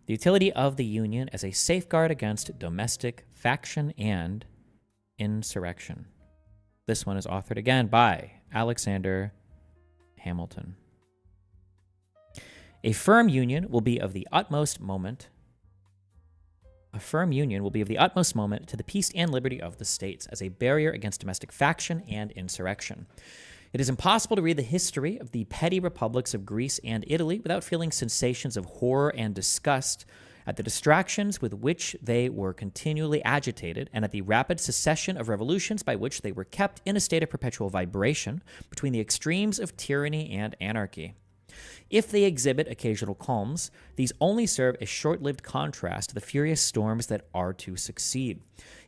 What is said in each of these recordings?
The utility of the Union as a safeguard against domestic faction and insurrection. This one is authored again by Alexander Hamilton. A firm union will be of the utmost moment. A firm union will be of the utmost moment to the peace and liberty of the states as a barrier against domestic faction and insurrection. It is impossible to read the history of the petty republics of Greece and Italy without feeling sensations of horror and disgust at the distractions with which they were continually agitated, and at the rapid succession of revolutions by which they were kept in a state of perpetual vibration between the extremes of tyranny and anarchy. If they exhibit occasional calms, these only serve as short-lived contrast to the furious storms that are to succeed.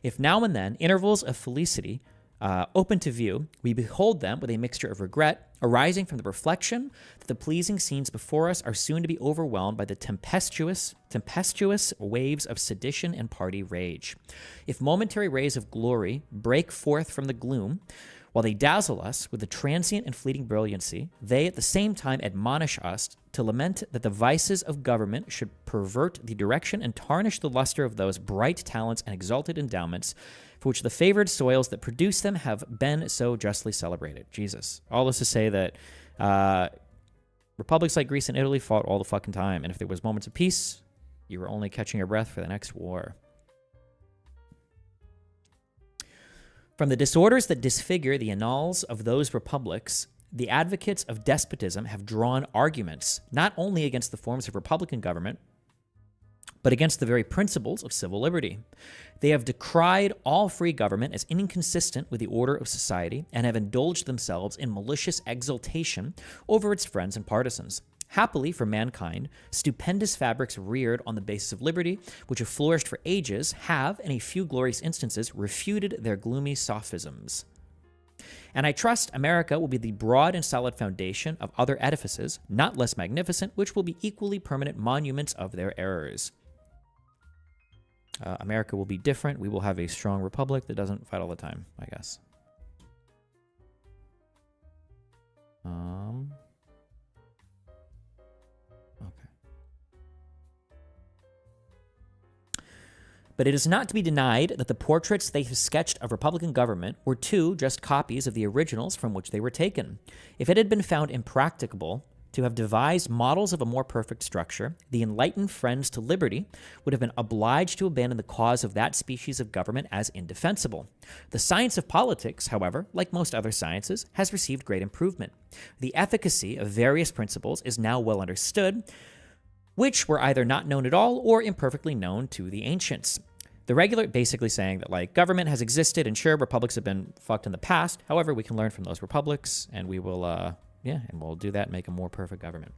If now and then intervals of felicity open to view, we behold them with a mixture of regret, arising from the reflection that the pleasing scenes before us are soon to be overwhelmed by the tempestuous waves of sedition and party rage. If momentary rays of glory break forth from the gloom, while they dazzle us with the transient and fleeting brilliancy, they at the same time admonish us to lament that the vices of government should pervert the direction and tarnish the luster of those bright talents and exalted endowments for which the favored soils that produce them have been so justly celebrated. Jesus. All this to say that republics like Greece and Italy fought all the fucking time, and if there was moments of peace, you were only catching your breath for the next war. From the disorders that disfigure the annals of those republics, the advocates of despotism have drawn arguments not only against the forms of republican government, but against the very principles of civil liberty. They have decried all free government as inconsistent with the order of society and have indulged themselves in malicious exultation over its friends and partisans. Happily for mankind, stupendous fabrics reared on the basis of liberty, which have flourished for ages, have, in a few glorious instances, refuted their gloomy sophisms. And I trust America will be the broad and solid foundation of other edifices, not less magnificent, which will be equally permanent monuments of their errors. America will be different. We will have a strong republic that doesn't fight all the time, I guess. Okay. But it is not to be denied that the portraits they have sketched of Republican government were just copies of the originals from which they were taken. If it had been found impracticable to have devised models of a more perfect structure, the enlightened friends to liberty would have been obliged to abandon the cause of that species of government as indefensible. The science of politics, however, like most other sciences, has received great improvement. The efficacy of various principles is now well understood, which were either not known at all or imperfectly known to the ancients. The regular, basically saying that, like, government has existed, and sure, republics have been fucked in the past. However, we can learn from those republics, and we will, and we'll do that and make a more perfect government.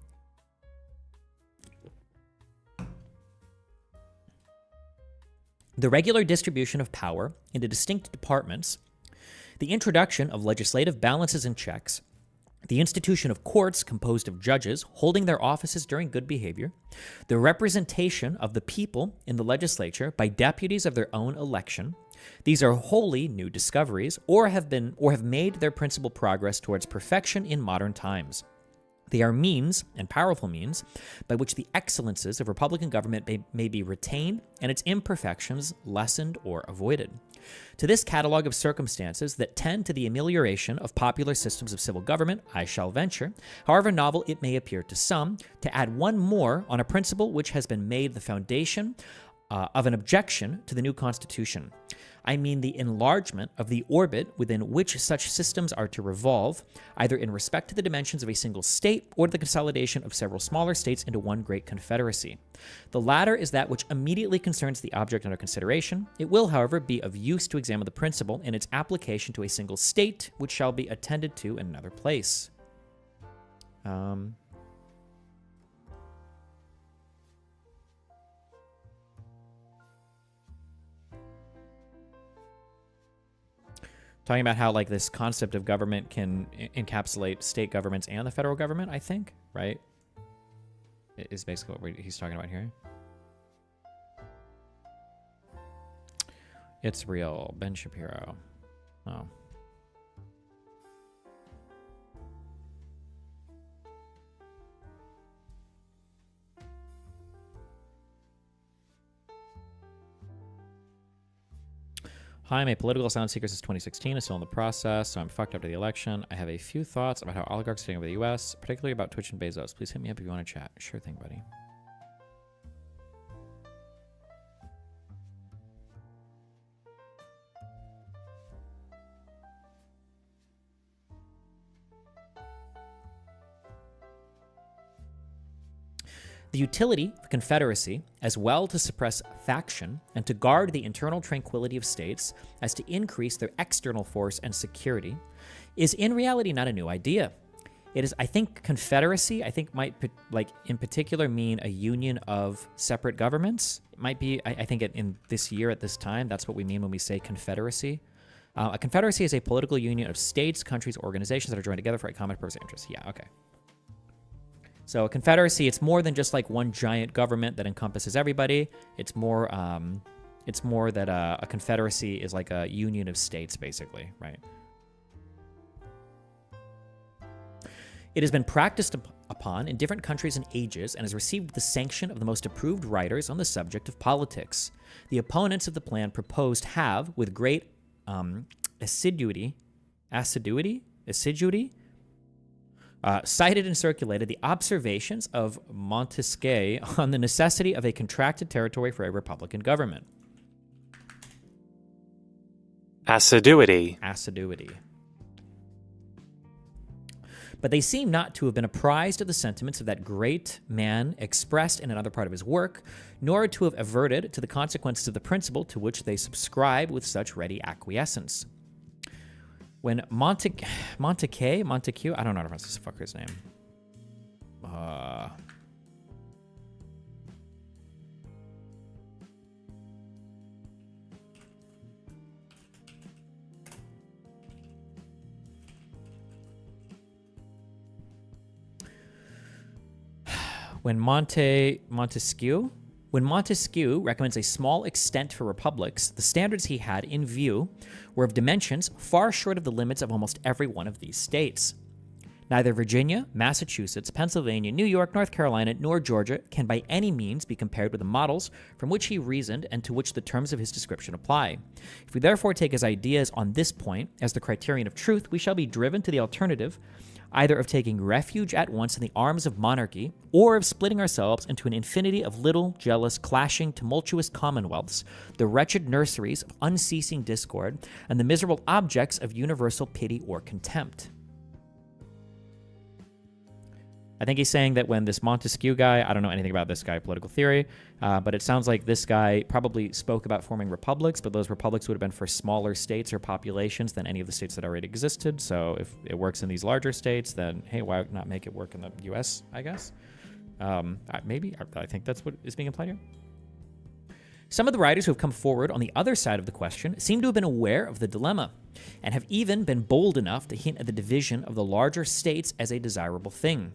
The regular distribution of power into distinct departments, the introduction of legislative balances and checks, the institution of courts composed of judges holding their offices during good behavior, the representation of the people in the legislature by deputies of their own election. These are wholly new discoveries, or have made their principal progress towards perfection in modern times. They are means, and powerful means, by which the excellences of republican government may be retained and its imperfections lessened or avoided. To this catalog of circumstances that tend to the amelioration of popular systems of civil government, I shall venture, however novel it may appear to some, to add one more on a principle which has been made the foundation of an objection to the new Constitution. I mean the enlargement of the orbit within which such systems are to revolve, either in respect to the dimensions of a single state or to the consolidation of several smaller states into one great confederacy. The latter is that which immediately concerns the object under consideration. It will, however, be of use to examine the principle in its application to a single state, which shall be attended to in another place. Talking about how, like, this concept of government can encapsulate state governments and the federal government, I think, right? Is basically what he's talking about here. It's real. Ben Shapiro. Oh. Hi, I'm a political asylum seeker since 2016. I'm still in the process, so I'm fucked after the election. I have a few thoughts about how oligarchs are taking over the U.S., particularly about Twitch and Bezos. Please hit me up if you want to chat. Sure thing, buddy. The utility of Confederacy, as well to suppress faction and to guard the internal tranquility of states as to increase their external force and security, is in reality not a new idea. It is, I think, Confederacy, might, like, in particular mean a union of separate governments. It might be, I think in this year at this time, that's what we mean when we say Confederacy. A confederacy is a political union of states, countries, organizations that are joined together for a common purpose and interest. Yeah, okay. So a confederacy, it's more than just like one giant government that encompasses everybody. It's more that a confederacy is like a union of states, basically, right? It has been practiced upon in different countries and ages and has received the sanction of the most approved writers on the subject of politics. The opponents of the plan proposed have, with great assiduity, cited and circulated the observations of Montesquieu on the necessity of a contracted territory for a republican government. Assiduity. But they seem not to have been apprised of the sentiments of that great man expressed in another part of his work, nor to have averted to the consequences of the principle to which they subscribe with such ready acquiescence. When Montesquieu, I don't know how to pronounce this fucker's name. When Montesquieu recommends a small extent for republics, the standards he had in view were of dimensions far short of the limits of almost every one of these states. Neither Virginia, Massachusetts, Pennsylvania, New York, North Carolina, nor Georgia can by any means be compared with the models from which he reasoned and to which the terms of his description apply. If we therefore take his ideas on this point as the criterion of truth, we shall be driven to the alternative either of taking refuge at once in the arms of monarchy, or of splitting ourselves into an infinity of little, jealous, clashing, tumultuous commonwealths, the wretched nurseries of unceasing discord, and the miserable objects of universal pity or contempt. I think he's saying that when this Montesquieu guy, I don't know anything about this guy, political theory, but it sounds like this guy probably spoke about forming republics, but those republics would have been for smaller states or populations than any of the states that already existed. So if it works in these larger states, then, hey, why not make it work in the U.S., I guess? Maybe. I think that's what is being implied here. Some of the writers who have come forward on the other side of the question seem to have been aware of the dilemma, and have even been bold enough to hint at the division of the larger states as a desirable thing.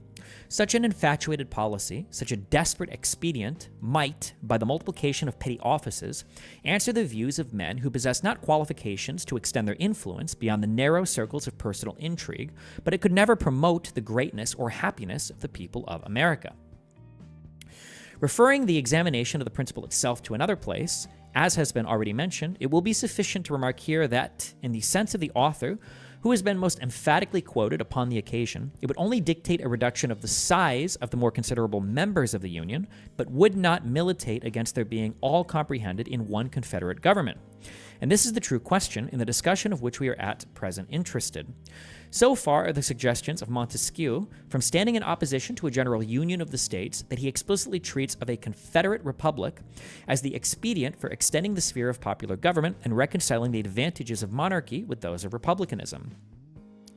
Such an infatuated policy, such a desperate expedient, might, by the multiplication of petty offices, answer the views of men who possess not qualifications to extend their influence beyond the narrow circles of personal intrigue, but it could never promote the greatness or happiness of the people of America. Referring the examination of the principle itself to another place, as has been already mentioned, it will be sufficient to remark here that, in the sense of the author, who has been most emphatically quoted upon the occasion, it would only dictate a reduction of the size of the more considerable members of the Union, but would not militate against their being all comprehended in one Confederate government. And this is the true question in the discussion of which we are at present interested. So far are the suggestions of Montesquieu from standing in opposition to a general union of the states that he explicitly treats of a Confederate republic as the expedient for extending the sphere of popular government and reconciling the advantages of monarchy with those of republicanism.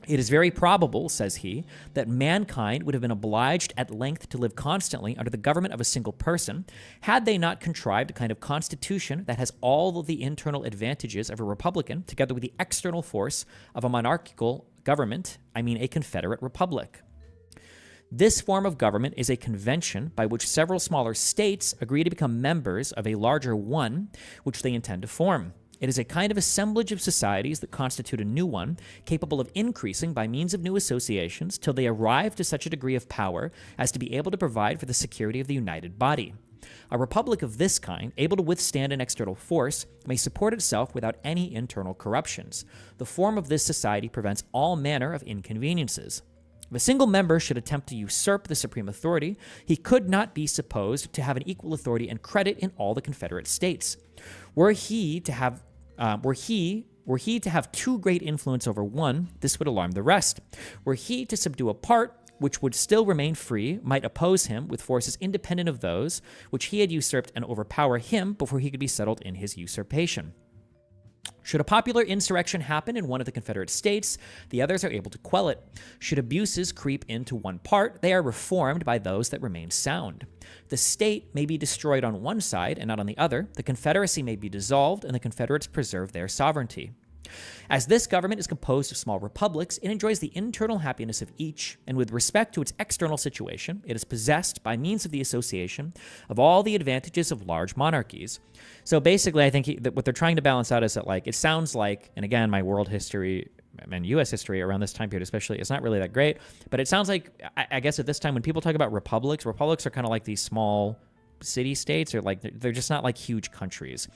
It is very probable, says he, that mankind would have been obliged at length to live constantly under the government of a single person, had they not contrived a kind of constitution that has all of the internal advantages of a republican, together with the external force of a monarchical government, a Confederate republic. This form of government is a convention by which several smaller states agree to become members of a larger one, which they intend to form. It is a kind of assemblage of societies that constitute a new one, capable of increasing by means of new associations till they arrive to such a degree of power as to be able to provide for the security of the united body. A republic of this kind, able to withstand an external force, may support itself without any internal corruptions. The form of this society prevents all manner of inconveniences. If a single member should attempt to usurp the supreme authority, he could not be supposed to have an equal authority and credit in all the Confederate states. Were he to have too great influence over one, this would alarm the rest. Were he to subdue a part which would still remain free, might oppose him with forces independent of those which he had usurped and overpower him before he could be settled in his usurpation. Should a popular insurrection happen in one of the Confederate states, the others are able to quell it. Should abuses creep into one part, they are reformed by those that remain sound. The state may be destroyed on one side and not on the other. The Confederacy may be dissolved, and the Confederates preserve their sovereignty. As this government is composed of small republics, it enjoys the internal happiness of each, and with respect to its external situation, it is possessed by means of the association of all the advantages of large monarchies. So basically, I think that what they're trying to balance out is that, like, it sounds like, and again, my world history and U.S. history around this time period especially is not really that great, but it sounds like, I guess at this time when people talk about republics are kind of like these small city-states, or like they're just not like huge countries.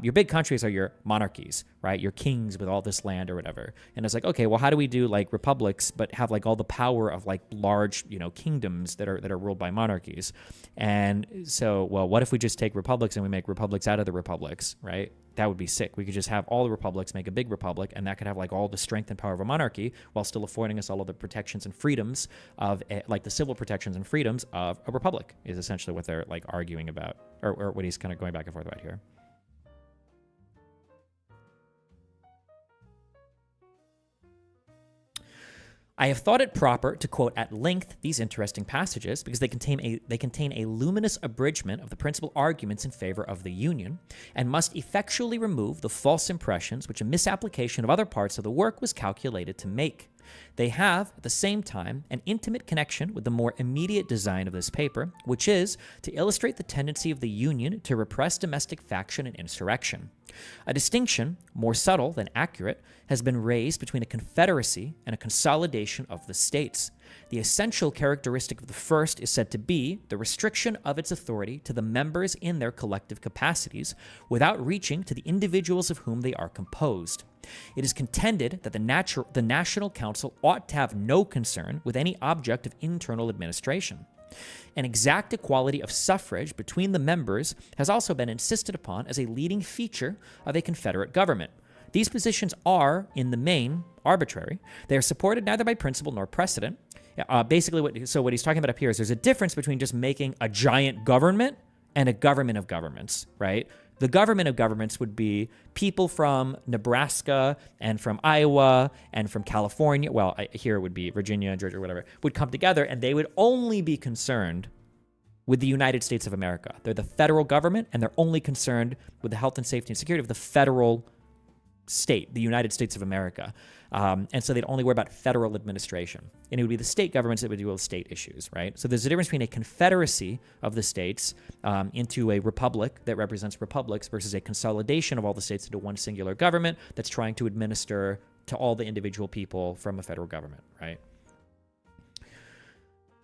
Your big countries are your monarchies, right? Your kings with all this land or whatever. And it's like, okay, well, how do we do like republics but have like all the power of like large, kingdoms that are ruled by monarchies? And so, well, what if we just take republics and we make republics out of the republics, right? That would be sick. We could just have all the republics make a big republic, and that could have like all the strength and power of a monarchy while still affording us all of the protections and freedoms of like the civil protections and freedoms of a republic, is essentially what they're like arguing about, or what he's kind of going back and forth about here. I have thought it proper to quote at length these interesting passages because they contain a luminous abridgment of the principal arguments in favor of the Union, and must effectually remove the false impressions which a misapplication of other parts of the work was calculated to make. They have, at the same time, an intimate connection with the more immediate design of this paper, which is to illustrate the tendency of the Union to repress domestic faction and insurrection. A distinction, more subtle than accurate, has been raised between a confederacy and a consolidation of the states. The essential characteristic of the first is said to be the restriction of its authority to the members in their collective capacities, without reaching to the individuals of whom they are composed. It is contended that the National Council ought to have no concern with any object of internal administration. An exact equality of suffrage between the members has also been insisted upon as a leading feature of a Confederate government. These positions are, in the main, arbitrary. They are supported neither by principle nor precedent. Basically, what he's talking about up here is there's a difference between just making a giant government and a government of governments, right? The government of governments would be people from Nebraska and from Iowa and from California. Well, here it would be Virginia, Georgia, whatever, would come together, and they would only be concerned with the United States of America. They're the federal government, and they're only concerned with the health and safety and security of the federal state, the United States of America. And so they'd only worry about federal administration. And it would be the state governments that would deal with state issues, right? So there's a difference between a confederacy of the states into a republic that represents republics versus a consolidation of all the states into one singular government that's trying to administer to all the individual people from a federal government, right?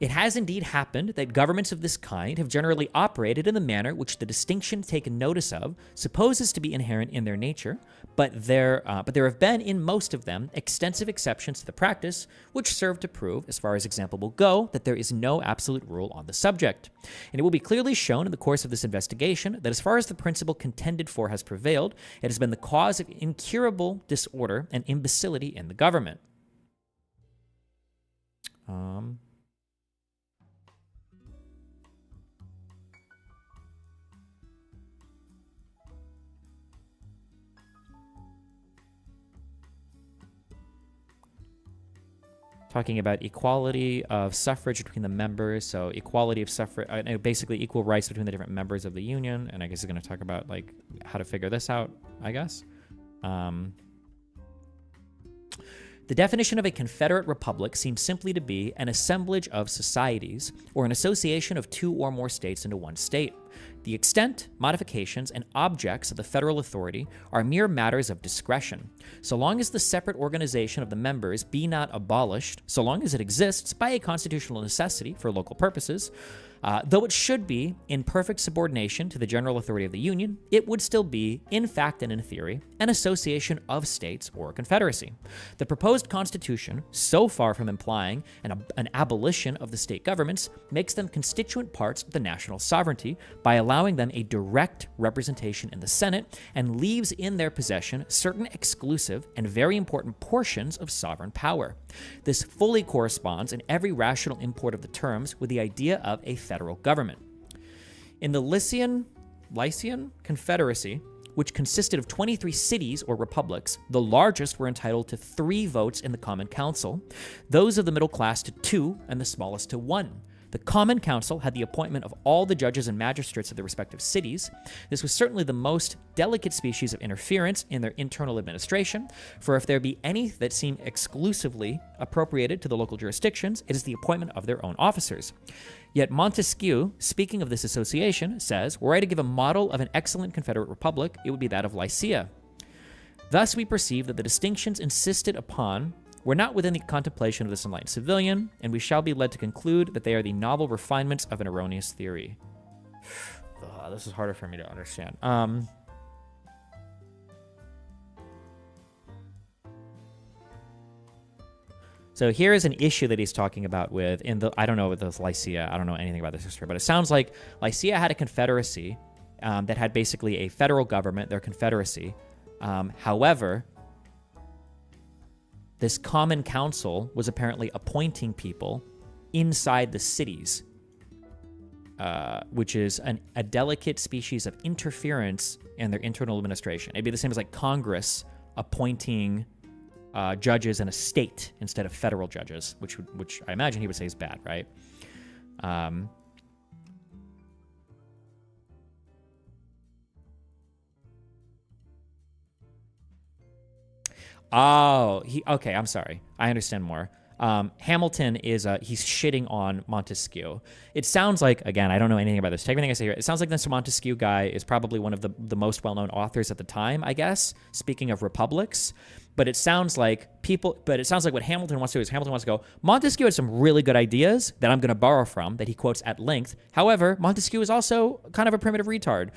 It has indeed happened that governments of this kind have generally operated in the manner which the distinction taken notice of supposes to be inherent in their nature, but there have been in most of them extensive exceptions to the practice, which serve to prove, as far as example will go, that there is no absolute rule on the subject. And it will be clearly shown in the course of this investigation that as far as the principle contended for has prevailed, it has been the cause of incurable disorder and imbecility in the government. Talking about equality of suffrage between the members, so equality of suffrage, basically equal rights between the different members of the Union, and I guess he's going to talk about like how to figure this out, I guess. The definition of a Confederate republic seems simply to be an assemblage of societies or an association of two or more states into one state. The extent, modifications, and objects of the federal authority are mere matters of discretion. So long as the separate organization of the members be not abolished, so long as it exists by a constitutional necessity for local purposes, Though it should be in perfect subordination to the general authority of the Union, it would still be, in fact and in theory, an association of states or a confederacy. The proposed constitution, so far from implying an abolition of the state governments, makes them constituent parts of the national sovereignty by allowing them a direct representation in the Senate and leaves in their possession certain exclusive and very important portions of sovereign power. This fully corresponds in every rational import of the terms with the idea of a federal government. In the Lycian Confederacy, which consisted of 23 cities or republics, the largest were entitled to 3 votes in the Common Council, those of the middle class to 2, and the smallest to 1. The Common Council had the appointment of all the judges and magistrates of the respective cities. This was certainly the most delicate species of interference in their internal administration, for if there be any that seem exclusively appropriated to the local jurisdictions, it is the appointment of their own officers. Yet Montesquieu, speaking of this association, says, were I to give a model of an excellent Confederate republic, it would be that of Lycia. Thus we perceive that the distinctions insisted upon were not within the contemplation of this enlightened civilian, and we shall be led to conclude that they are the novel refinements of an erroneous theory. This is harder for me to understand. So here is an issue that he's talking about with, I don't know with this Lycia, I don't know anything about this history, but it sounds like Lycia had a confederacy that had basically a federal government, their confederacy. However, this common council was apparently appointing people inside the cities, which is a delicate species of interference in their internal administration. It'd be the same as like Congress appointing judges in a state instead of federal judges, which I imagine he would say is bad, right? Okay, I'm sorry. I understand more. Hamilton is, he's shitting on Montesquieu. It sounds like, again, I don't know anything about this. Take everything I say here. It sounds like this Montesquieu guy is probably one of the most well-known authors at the time, I guess, speaking of republics. But it sounds like what Hamilton wants to do is Hamilton wants to go, Montesquieu had some really good ideas that I'm going to borrow from, that he quotes at length. However, Montesquieu is also kind of a primitive retard.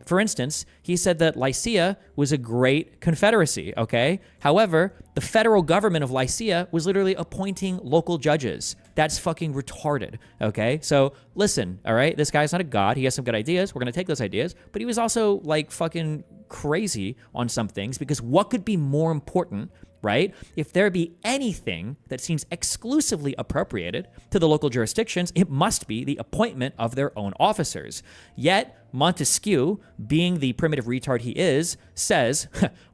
For instance, he said that Lycia was a great confederacy, okay? However, the federal government of Lycia was literally appointing local judges. That's fucking retarded, okay? So listen, all right? This guy's not a god. He has some good ideas. We're going to take those ideas. But he was also like fucking crazy on some things, because what could be more important, right? If there be anything that seems exclusively appropriated to the local jurisdictions, it must be the appointment of their own officers. Yet Montesquieu, being the primitive retard he is, says,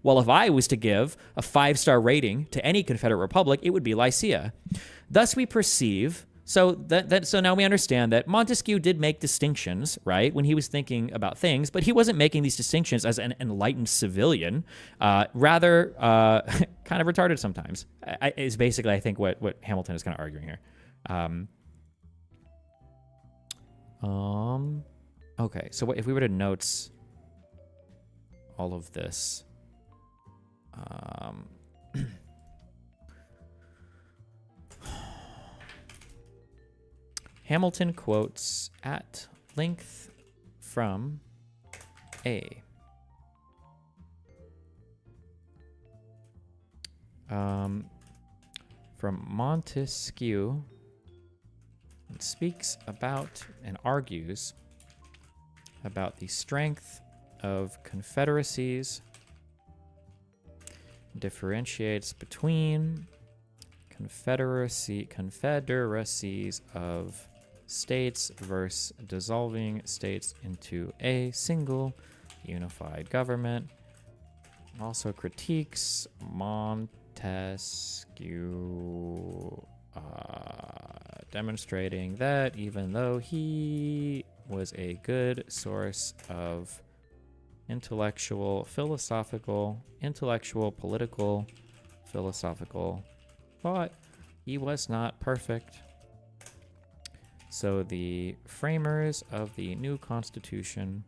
well, if I was to give a 5-star rating to any Confederate republic, it would be Lycia. Thus we perceive, so now we understand that Montesquieu did make distinctions, right, when he was thinking about things, but he wasn't making these distinctions as an enlightened civilian, rather kind of retarded sometimes, is basically, I think, what Hamilton is kind of arguing here. Okay, so if we were to notes all of this, Hamilton quotes at length from from Montesquieu. It speaks about and argues about the strength of confederacies, differentiates between confederacies of states versus dissolving states into a single unified government. Also critiques Montesquieu, demonstrating that even though he was a good source of intellectual, political, philosophical thought, he was not perfect. So the framers of the new Constitution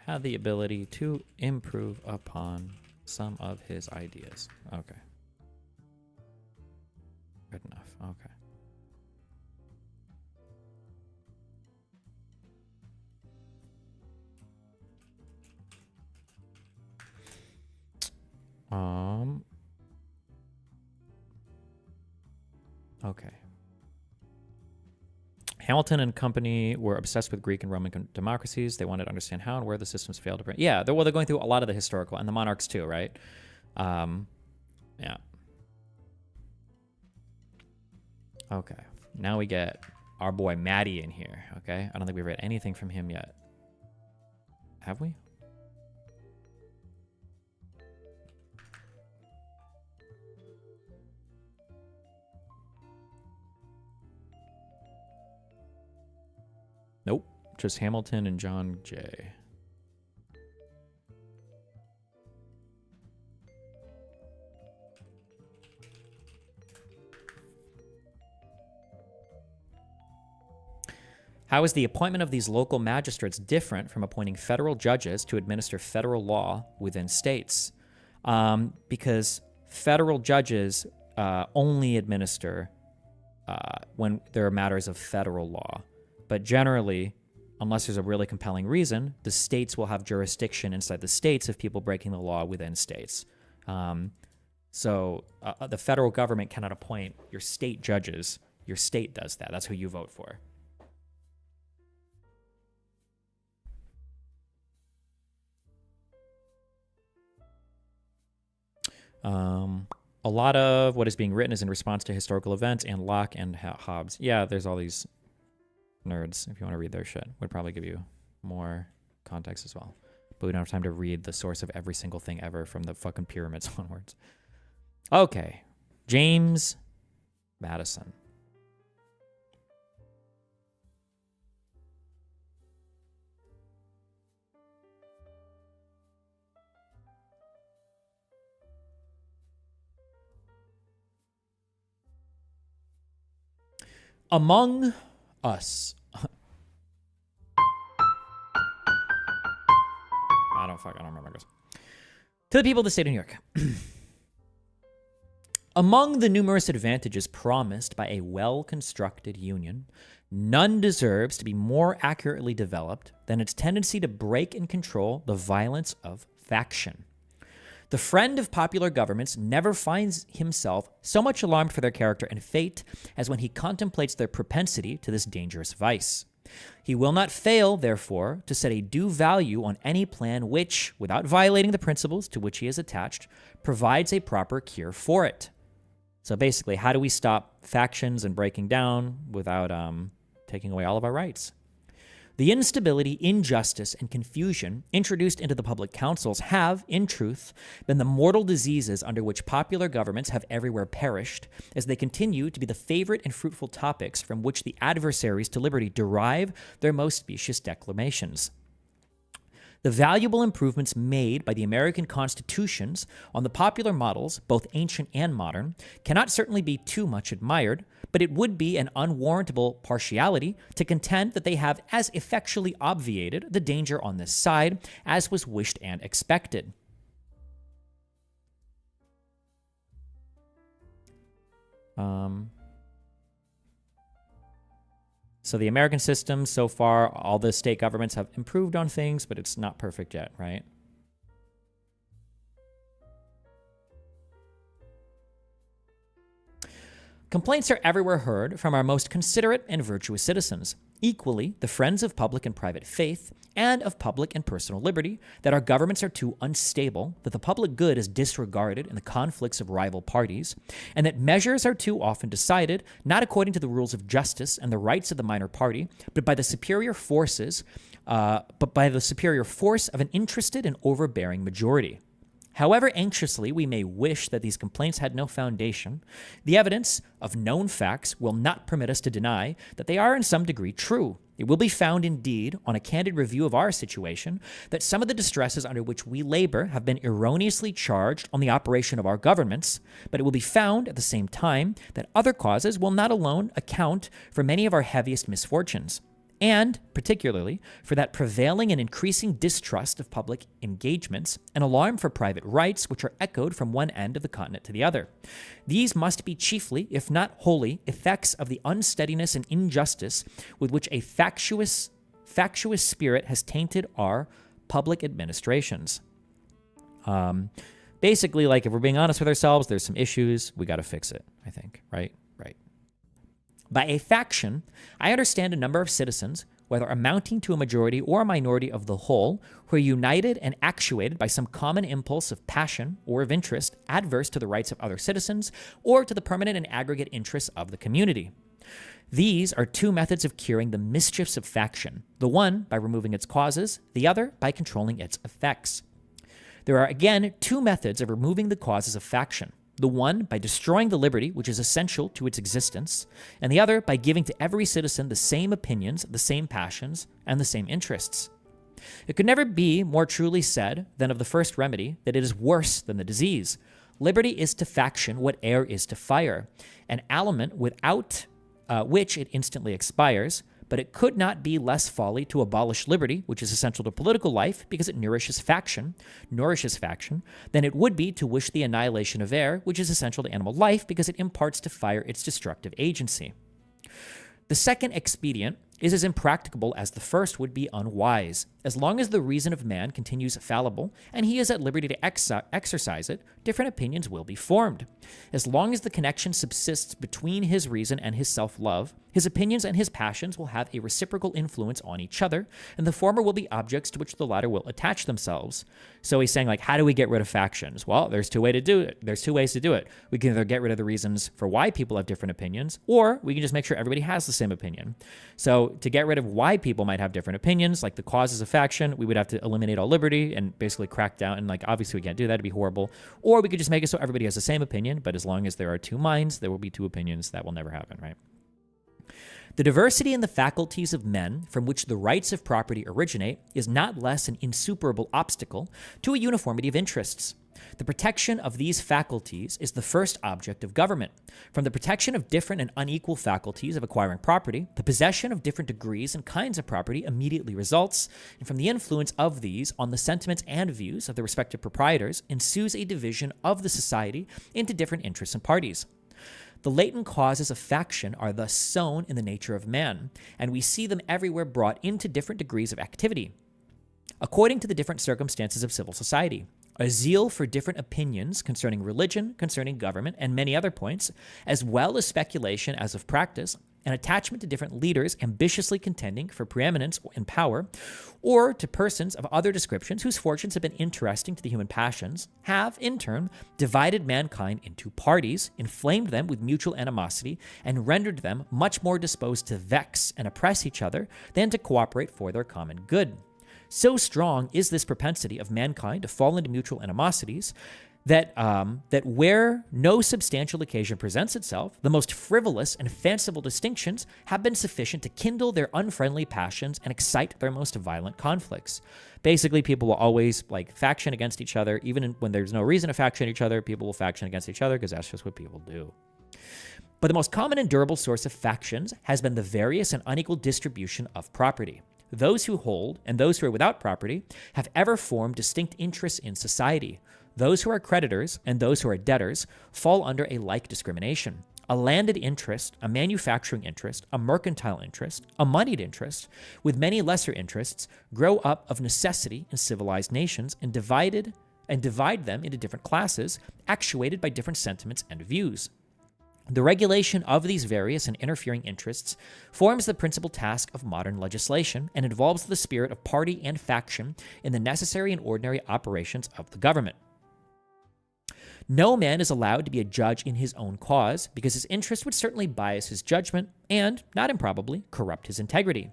had the ability to improve upon some of his ideas. Okay. Good enough. Okay. Okay. Hamilton and company were obsessed with Greek and Roman democracies. They wanted to understand how and where the systems failed to bring. Yeah, they're going through a lot of the historical, and the monarchs too, right? Yeah. Okay. Now we get our boy Maddie in here, okay? I don't think we've read anything from him yet. Have we? Nope. Just Hamilton and John Jay. How is the appointment of these local magistrates different from appointing federal judges to administer federal law within states? Because federal judges only administer when there are matters of federal law. But generally, unless there's a really compelling reason, the states will have jurisdiction inside the states of people breaking the law within states. So the federal government cannot appoint your state judges. Your state does that. That's who you vote for. A lot of what is being written is in response to historical events and Locke and Hobbes. Yeah, there's all these nerds. If you want to read their shit, would probably give you more context as well. But we don't have time to read the source of every single thing ever from the fucking pyramids onwards. Okay. James Madison. Among us. I don't remember this. To the people of the state of New York. Among the numerous advantages promised by a well-constructed union, none deserves to be more accurately developed than its tendency to break and control the violence of faction. The friend of popular governments never finds himself so much alarmed for their character and fate as when he contemplates their propensity to this dangerous vice. He will not fail, therefore, to set a due value on any plan which, without violating the principles to which he is attached, provides a proper cure for it. So basically, how do we stop factions and breaking down without taking away all of our rights? The instability, injustice, and confusion introduced into the public councils have, in truth, been the mortal diseases under which popular governments have everywhere perished, as they continue to be the favorite and fruitful topics from which the adversaries to liberty derive their most specious declamations. The valuable improvements made by the American constitutions on the popular models, both ancient and modern, cannot certainly be too much admired, but it would be an unwarrantable partiality to contend that they have as effectually obviated the danger on this side as was wished and expected. So the American system, so far, all the state governments have improved on things, but it's not perfect yet, right? Complaints are everywhere heard from our most considerate and virtuous citizens, equally the friends of public and private faith, and of public and personal liberty, that our governments are too unstable, that the public good is disregarded in the conflicts of rival parties, and that measures are too often decided not according to the rules of justice and the rights of the minor party, but by the superior force of an interested and overbearing majority. However anxiously we may wish that these complaints had no foundation, the evidence of known facts will not permit us to deny that they are in some degree true. It will be found, indeed, on a candid review of our situation, that some of the distresses under which we labor have been erroneously charged on the operation of our governments, but it will be found, at the same time, that other causes will not alone account for many of our heaviest misfortunes, and, particularly, for that prevailing and increasing distrust of public engagements and alarm for private rights which are echoed from one end of the continent to the other. These must be chiefly, if not wholly, effects of the unsteadiness and injustice with which a factious spirit has tainted our public administrations. basically, like, if we're being honest with ourselves, there's some issues. We got to fix it, I think. Right? By a faction, I understand a number of citizens, whether amounting to a majority or a minority of the whole, who are united and actuated by some common impulse of passion or of interest adverse to the rights of other citizens or to the permanent and aggregate interests of the community. These are two methods of curing the mischiefs of faction, the one by removing its causes, the other by controlling its effects. There are again two methods of removing the causes of faction. The one by destroying the liberty which is essential to its existence, and the other by giving to every citizen the same opinions, the same passions, and the same interests. It could never be more truly said than of the first remedy that it is worse than the disease. Liberty is to faction what air is to fire, an aliment without which it instantly expires, but it could not be less folly to abolish liberty, which is essential to political life because it nourishes faction, than it would be to wish the annihilation of air, which is essential to animal life because it imparts to fire its destructive agency. The second expedient is as impracticable as the first would be unwise. As long as the reason of man continues fallible and he is at liberty to exercise it, different opinions will be formed. As long as the connection subsists between his reason and his self-love, his opinions and his passions will have a reciprocal influence on each other, and the former will be objects to which the latter will attach themselves. So he's saying, like, how do we get rid of factions? Well, there's two ways to do it. We can either get rid of the reasons for why people have different opinions, or we can just make sure everybody has the same opinion. So to get rid of why people might have different opinions, like the causes of faction, we would have to eliminate all liberty and basically crack down. And, like, obviously we can't do that. It'd be horrible. Or we could just make it so everybody has the same opinion, but as long as there are two minds, there will be two opinions. That will never happen, right? The diversity in the faculties of men from which the rights of property originate is not less an insuperable obstacle to a uniformity of interests. The protection of these faculties is the first object of government. From the protection of different and unequal faculties of acquiring property, the possession of different degrees and kinds of property immediately results, and from the influence of these on the sentiments and views of the respective proprietors ensues a division of the society into different interests and parties. The latent causes of faction are thus sown in the nature of man, and we see them everywhere brought into different degrees of activity, according to the different circumstances of civil society. A zeal for different opinions concerning religion, concerning government, and many other points, as well as speculation as of practice, an attachment to different leaders ambitiously contending for preeminence and power, or to persons of other descriptions whose fortunes have been interesting to the human passions, have, in turn, divided mankind into parties, inflamed them with mutual animosity, and rendered them much more disposed to vex and oppress each other than to cooperate for their common good. So strong is this propensity of mankind to fall into mutual animosities that where no substantial occasion presents itself, the most frivolous and fanciful distinctions have been sufficient to kindle their unfriendly passions and excite their most violent conflicts. Basically, people will always faction against each other, even when there's no reason to faction each other. People will faction against each other because that's just what people do. But the most common and durable source of factions has been the various and unequal distribution of property. Those who hold and those who are without property have ever formed distinct interests in society. Those who are creditors and those who are debtors fall under a like discrimination. A landed interest, a manufacturing interest, a mercantile interest, a moneyed interest, with many lesser interests, grow up of necessity in civilized nations and divide them into different classes, actuated by different sentiments and views. The regulation of these various and interfering interests forms the principal task of modern legislation and involves the spirit of party and faction in the necessary and ordinary operations of the government. No man is allowed to be a judge in his own cause, because his interest would certainly bias his judgment and, not improbably, corrupt his integrity.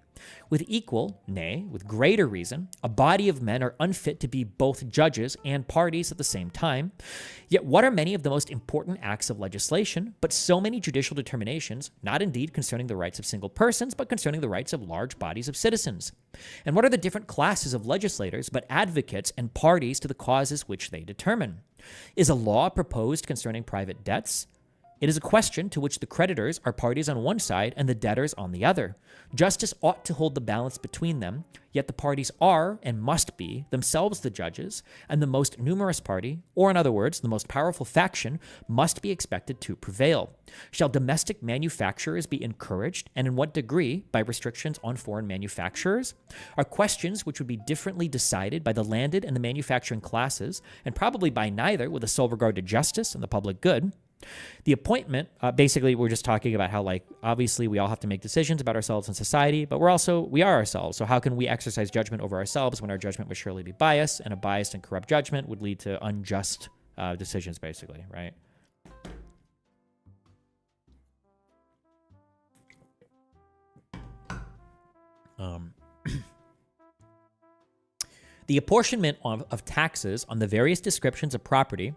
With equal, nay, with greater reason, a body of men are unfit to be both judges and parties at the same time. Yet what are many of the most important acts of legislation, but so many judicial determinations, not indeed concerning the rights of single persons, but concerning the rights of large bodies of citizens? And what are the different classes of legislators, but advocates and parties to the causes which they determine? Is a law proposed concerning private debts? It is a question to which the creditors are parties on one side and the debtors on the other. Justice ought to hold the balance between them, yet the parties are and must be themselves the judges, and the most numerous party, or in other words, the most powerful faction, must be expected to prevail. Shall domestic manufacturers be encouraged, and in what degree, by restrictions on foreign manufacturers? Are questions which would be differently decided by the landed and the manufacturing classes, and probably by neither with a sole regard to justice and the public good. The appointment, basically, we're just talking about how, like, obviously we all have to make decisions about ourselves in society, but we are ourselves. So how can we exercise judgment over ourselves when our judgment would surely be biased, and a biased and corrupt judgment would lead to unjust decisions, basically, right? The apportionment of taxes on the various descriptions of property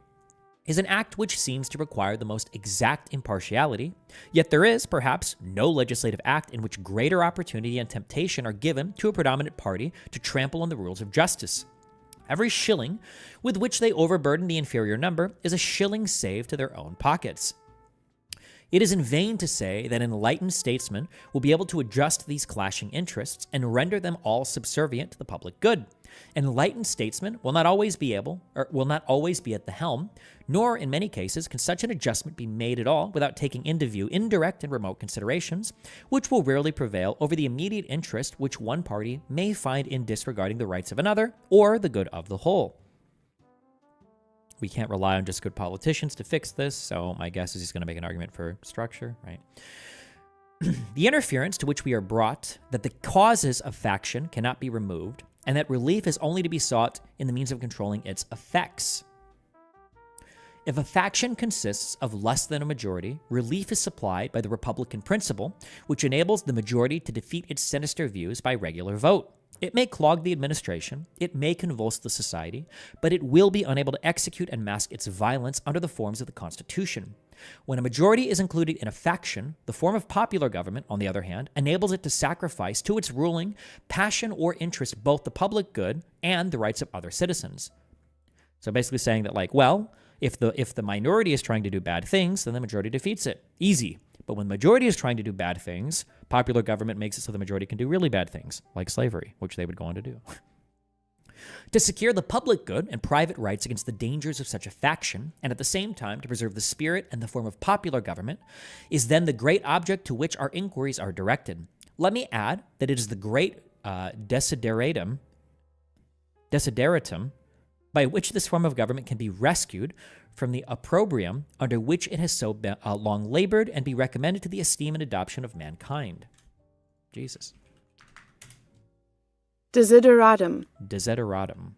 is an act which seems to require the most exact impartiality, yet there is, perhaps, no legislative act in which greater opportunity and temptation are given to a predominant party to trample on the rules of justice. Every shilling with which they overburden the inferior number is a shilling saved to their own pockets. It is in vain to say that enlightened statesmen will be able to adjust these clashing interests and render them all subservient to the public good. Enlightened statesmen will not always be at the helm, nor in many cases can such an adjustment be made at all without taking into view indirect and remote considerations, which will rarely prevail over the immediate interest which one party may find in disregarding the rights of another or the good of the whole. We can't rely on just good politicians to fix this, so my guess is he's going to make an argument for structure, right? The interference to which we are brought, that the causes of faction cannot be removed, and that relief is only to be sought in the means of controlling its effects. If a faction consists of less than a majority, relief is supplied by the Republican principle, which enables the majority to defeat its sinister views by regular vote. It may clog the administration, it may convulse the society, but it will be unable to execute and mask its violence under the forms of the Constitution. When a majority is included in a faction, the form of popular government, on the other hand, enables it to sacrifice to its ruling passion or interest both the public good and the rights of other citizens. So basically saying that, like, well, if the minority is trying to do bad things, then the majority defeats it. Easy. But when the majority is trying to do bad things, popular government makes it so the majority can do really bad things, like slavery, which they would go on to do. To secure the public good and private rights against the dangers of such a faction, and at the same time to preserve the spirit and the form of popular government, is then the great object to which our inquiries are directed. Let me add that it is the great desideratum by which this form of government can be rescued from the opprobrium under which it has so long labored and be recommended to the esteem and adoption of mankind. Jesus. Desideratum. Desideratum.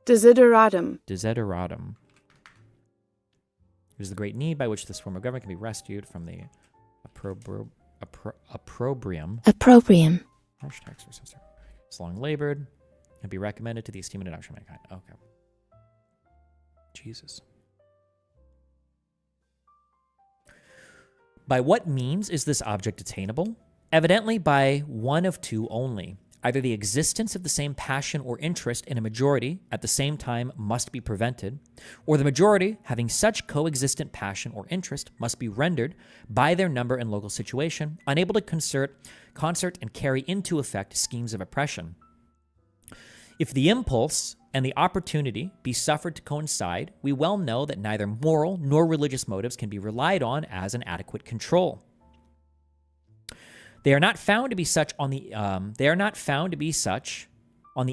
Desideratum. Desideratum. It is the great need by which this form of government can be rescued from the opprobrium. Opprobrium. Harsh text or sister. It's long labored and be recommended to the esteem and adoption of mankind. Okay. Jesus. By what means is this object attainable? Evidently by one of two only. Either the existence of the same passion or interest in a majority at the same time must be prevented, or the majority, having such coexistent passion or interest, must be rendered, by their number and local situation, unable to concert and carry into effect schemes of oppression. If the impulse and the opportunity be suffered to coincide, we well know that neither moral nor religious motives can be relied on as an adequate control. They are not found to be such on the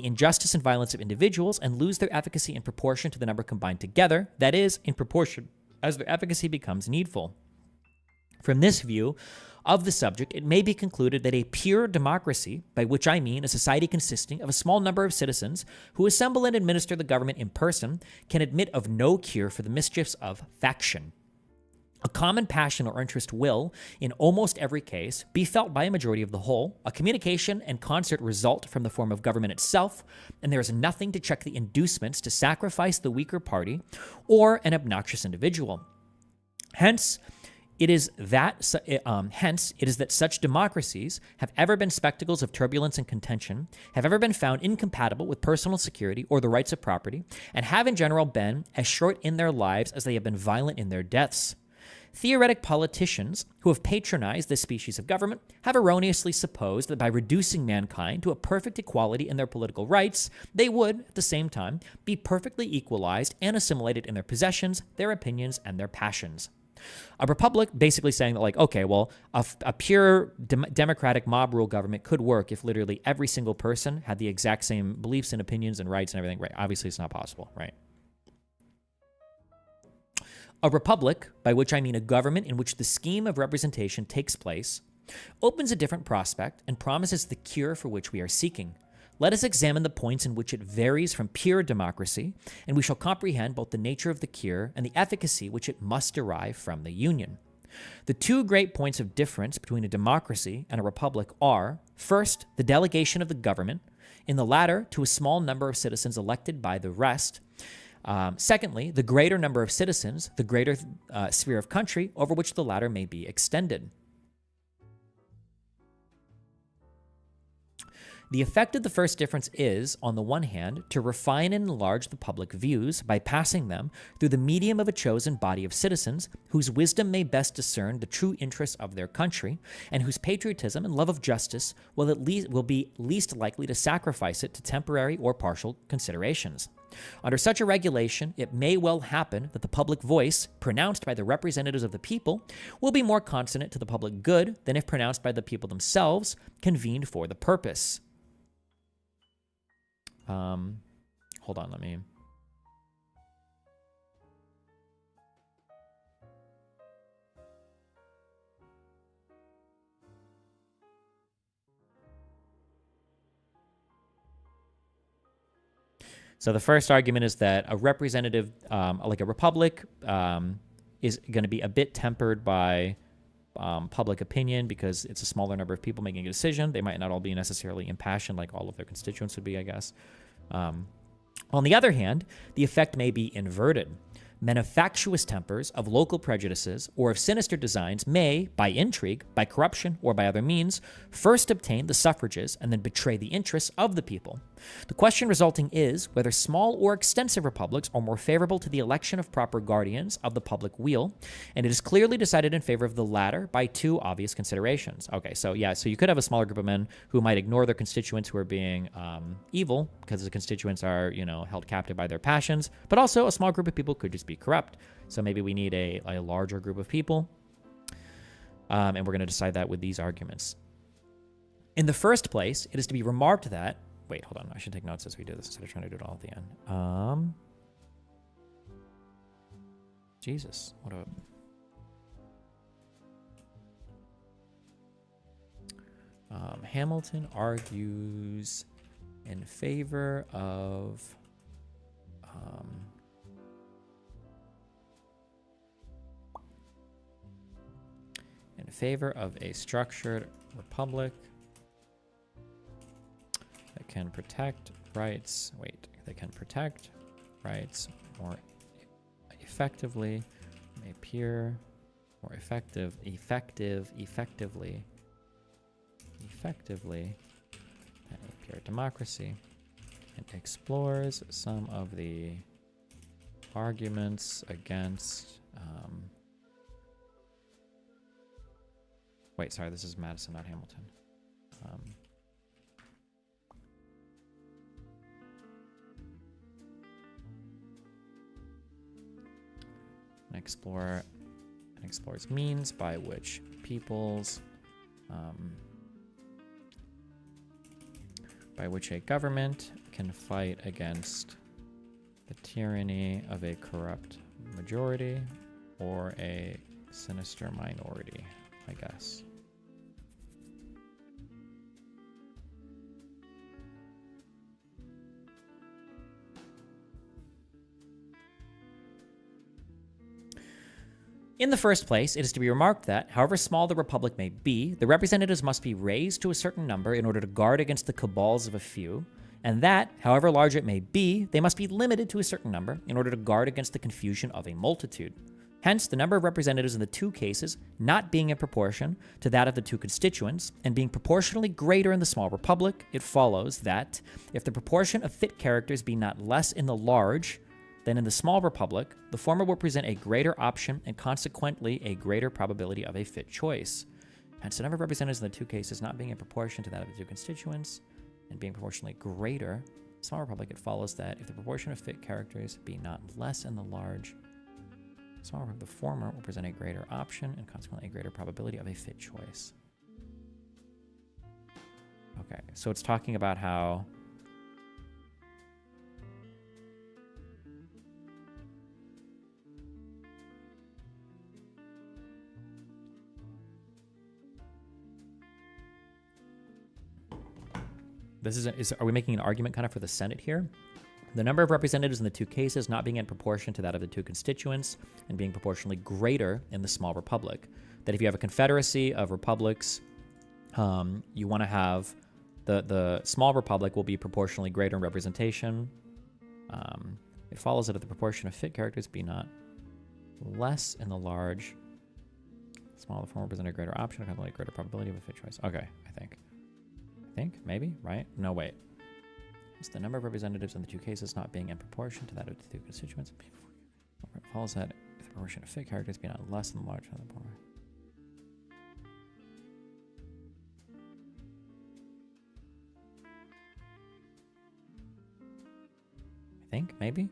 injustice and violence of individuals, and lose their efficacy in proportion to the number combined together, that is, in proportion as their efficacy becomes needful. From this view of the subject, it may be concluded that a pure democracy, by which I mean a society consisting of a small number of citizens who assemble and administer the government in person, can admit of no cure for the mischiefs of faction. A common passion or interest will, in almost every case, be felt by a majority of the whole. A communication and concert result from the form of government itself, and there is nothing to check the inducements to sacrifice the weaker party or an obnoxious individual. Hence, it is that such democracies have ever been spectacles of turbulence and contention, have ever been found incompatible with personal security or the rights of property, and have in general been as short in their lives as they have been violent in their deaths. Theoretic politicians who have patronized this species of government have erroneously supposed that by reducing mankind to a perfect equality in their political rights, they would, at the same time, be perfectly equalized and assimilated in their possessions, their opinions, and their passions. A republic basically saying that, like, okay, well, a pure democratic mob rule government could work if literally every single person had the exact same beliefs and opinions and rights and everything, right? Obviously, it's not possible, right? A republic, by which I mean a government in which the scheme of representation takes place, opens a different prospect and promises the cure for which we are seeking. Let us examine the points in which it varies from pure democracy, and we shall comprehend both the nature of the cure and the efficacy which it must derive from the union. The two great points of difference between a democracy and a republic are, first, the delegation of the government, in the latter to a small number of citizens elected by the rest. Secondly, the greater number of citizens, the greater sphere of country over which the latter may be extended. The effect of the first difference is, on the one hand, to refine and enlarge the public views by passing them through the medium of a chosen body of citizens whose wisdom may best discern the true interests of their country, and whose patriotism and love of justice will be least likely to sacrifice it to temporary or partial considerations. Under such a regulation, it may well happen that the public voice, pronounced by the representatives of the people, will be more consonant to the public good than if pronounced by the people themselves, convened for the purpose. Hold on, let me... So the first argument is that a representative, like a republic, is going to be a bit tempered by public opinion because it's a smaller number of people making a decision. They might not all be necessarily impassioned like all of their constituents would be, I guess. On the other hand, the effect may be inverted. Men of factious tempers, of local prejudices, or of sinister designs may, by intrigue, by corruption, or by other means, first obtain the suffrages and then betray the interests of the people. The question resulting is whether small or extensive republics are more favorable to the election of proper guardians of the public weal, and it is clearly decided in favor of the latter by two obvious considerations. Okay, so you could have a smaller group of men who might ignore their constituents who are being evil because the constituents are, held captive by their passions, but also a small group of people could just be corrupt. So maybe we need a larger group of people, and we're going to decide that with these arguments. In the first place, it is to be remarked that... Wait, hold on. I should take notes as we do this instead of trying to do it all at the end. Jesus, what a... Hamilton argues in favor of... in favor of a structured republic that can protect rights. That can protect rights more effectively, may appear more effectively than a pure democracy, and explores some of the arguments against. Sorry, this is Madison, not Hamilton. Explores means by which peoples, by which a government can fight against the tyranny of a corrupt majority or a sinister minority, I guess. In the first place, it is to be remarked that, however small the republic may be, the representatives must be raised to a certain number in order to guard against the cabals of a few, and that, however large it may be, they must be limited to a certain number in order to guard against the confusion of a multitude. Hence, the number of representatives in the two cases not being in proportion to that of the two constituents, and being proportionally greater in the small republic, it follows that, if the proportion of fit characters be not less in the large than in the small republic, the former will present a greater option and consequently a greater probability of a fit choice. Hence, the number of representatives in the two cases not being in proportion to that of the two constituents and being proportionally greater. Small republic, it follows that if the proportion of fit characters be not less in the large, the former will present a greater option and consequently a greater probability of a fit choice. Okay, so it's talking about how are we making an argument kind of for the Senate here? The number of representatives in the two cases not being in proportion to that of the two constituents and being proportionally greater in the small republic. That if you have a confederacy of republics, you want to have the small republic will be proportionally greater in representation. It follows that if the proportion of fit characters be not less in the large, small the former present a greater option, a greater probability of a fit choice. Okay, I think, maybe, right? No, wait. It's the number of representatives in the two cases not being in proportion to that of the two constituents. It follows that if the proportion of fit characters be not less than the large than the former. I think, maybe?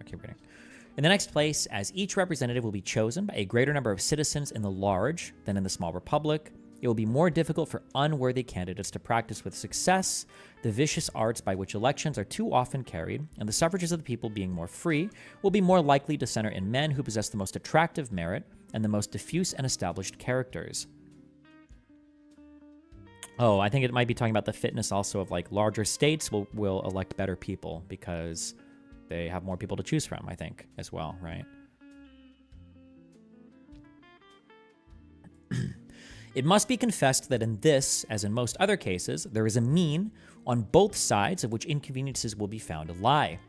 I'll keep reading. In the next place, as each representative will be chosen by a greater number of citizens in the large than in the small republic, it will be more difficult for unworthy candidates to practice with success the vicious arts by which elections are too often carried, and the suffrages of the people being more free will be more likely to center in men who possess the most attractive merit and the most diffuse and established characters. Oh, I think it might be talking about the fitness also of like larger states will elect better people because they have more people to choose from, I think, as well, right? It must be confessed that in this, as in most other cases, there is a mean on both sides of which inconveniences will be found to lie.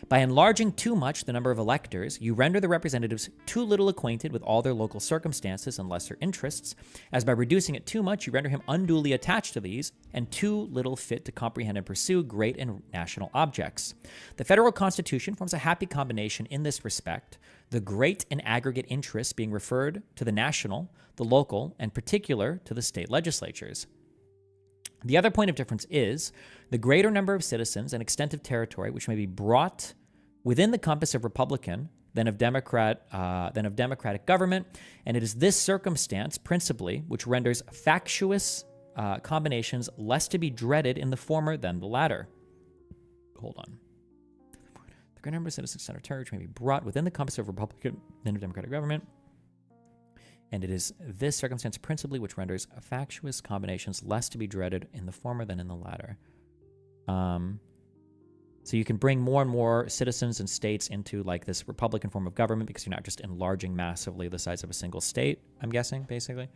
By enlarging too much the number of electors, you render the representatives too little acquainted with all their local circumstances and lesser interests, as by reducing it too much, you render him unduly attached to these and too little fit to comprehend and pursue great and national objects. The federal constitution forms a happy combination in this respect, the great and aggregate interests being referred to the national, the local, and particular to the state legislatures. The other point of difference is the greater number of citizens and extent of territory which may be brought within the compass of Republican than of Democratic government, and it is this circumstance principally which renders factious combinations less to be dreaded in the former than the latter. Hold on. The greater number of citizens and extent of territory which may be brought within the compass of Republican than of Democratic government, and it is this circumstance principally which renders factious combinations less to be dreaded in the former than in the latter. So you can bring more and more citizens and states into like this Republican form of government because you're not just enlarging massively the size of a single state, I'm guessing, basically.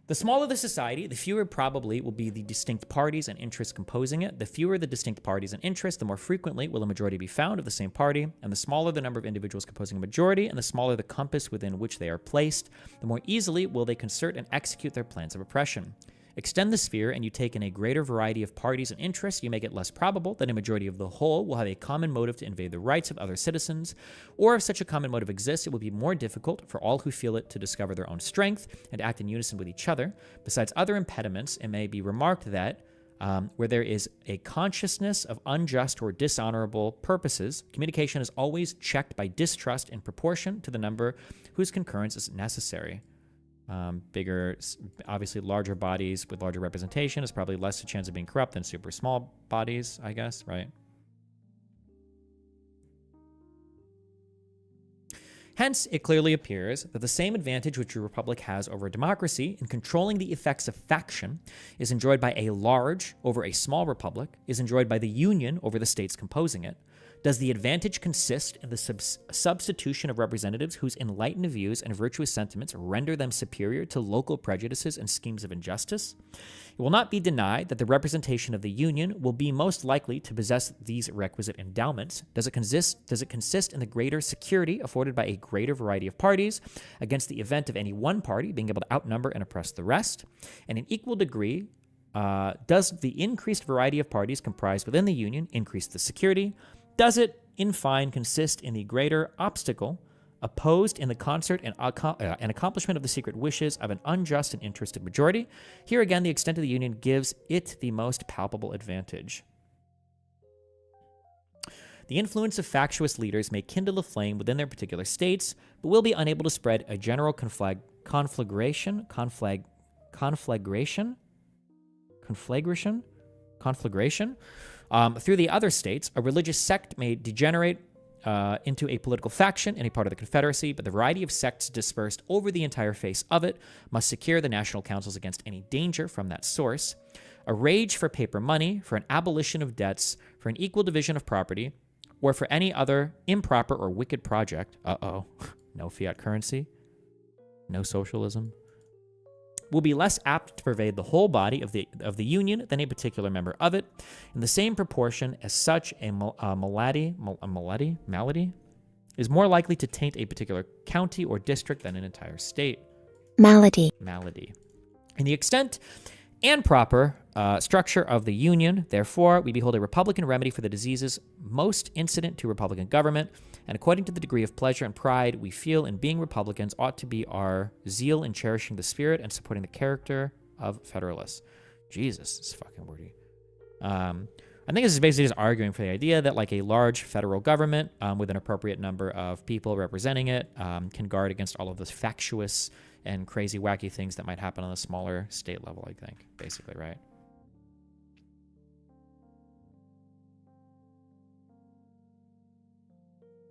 The smaller the society, the fewer probably will be the distinct parties and interests composing it. The fewer the distinct parties and interests, the more frequently will a majority be found of the same party, and the smaller the number of individuals composing a majority, and the smaller the compass within which they are placed, the more easily will they concert and execute their plans of oppression. Extend the sphere, and you take in a greater variety of parties and interests, you make it less probable that a majority of the whole will have a common motive to invade the rights of other citizens, or if such a common motive exists, it will be more difficult for all who feel it to discover their own strength and act in unison with each other. Besides other impediments, it may be remarked that where there is a consciousness of unjust or dishonorable purposes, communication is always checked by distrust in proportion to the number whose concurrence is necessary. Bigger, obviously larger bodies with larger representation is probably less a chance of being corrupt than super small bodies, I guess, right? Hence, it clearly appears that the same advantage which a republic has over a democracy in controlling the effects of faction is enjoyed by a large over a small republic, is enjoyed by the union over the states composing it. Does the advantage consist in the substitution of representatives whose enlightened views and virtuous sentiments render them superior to local prejudices and schemes of injustice? It will not be denied that the representation of the Union will be most likely to possess these requisite endowments. Does it consist in the greater security afforded by a greater variety of parties against the event of any one party being able to outnumber and oppress the rest? And in equal degree, does the increased variety of parties comprised within the Union increase the security? Does it in fine, consist in the greater obstacle opposed in the concert and accomplishment of the secret wishes of an unjust and interested majority. Here again, the extent of the union gives it the most palpable advantage. The influence of factious leaders may kindle a flame within their particular states, but will be unable to spread a general conflagration through the other states. A religious sect may degenerate into a political faction in a part of the Confederacy, but the variety of sects dispersed over the entire face of it must secure the national councils against any danger from that source. A rage for paper money, for an abolition of debts, for an equal division of property, or for any other improper or wicked project, no fiat currency, no socialism, will be less apt to pervade the whole body of the Union than a particular member of it, in the same proportion as such a malady is more likely to taint a particular county or district than an entire state. Malady. In the extent and proper structure of the Union, therefore, we behold a Republican remedy for the diseases most incident to Republican government, and according to the degree of pleasure and pride we feel in being Republicans ought to be our zeal in cherishing the spirit and supporting the character of Federalists. Jesus, this is fucking wordy. I think this is basically just arguing for the idea that like a large federal government with an appropriate number of people representing it can guard against all of the factious and crazy wacky things that might happen on a smaller state level, I think, basically, right?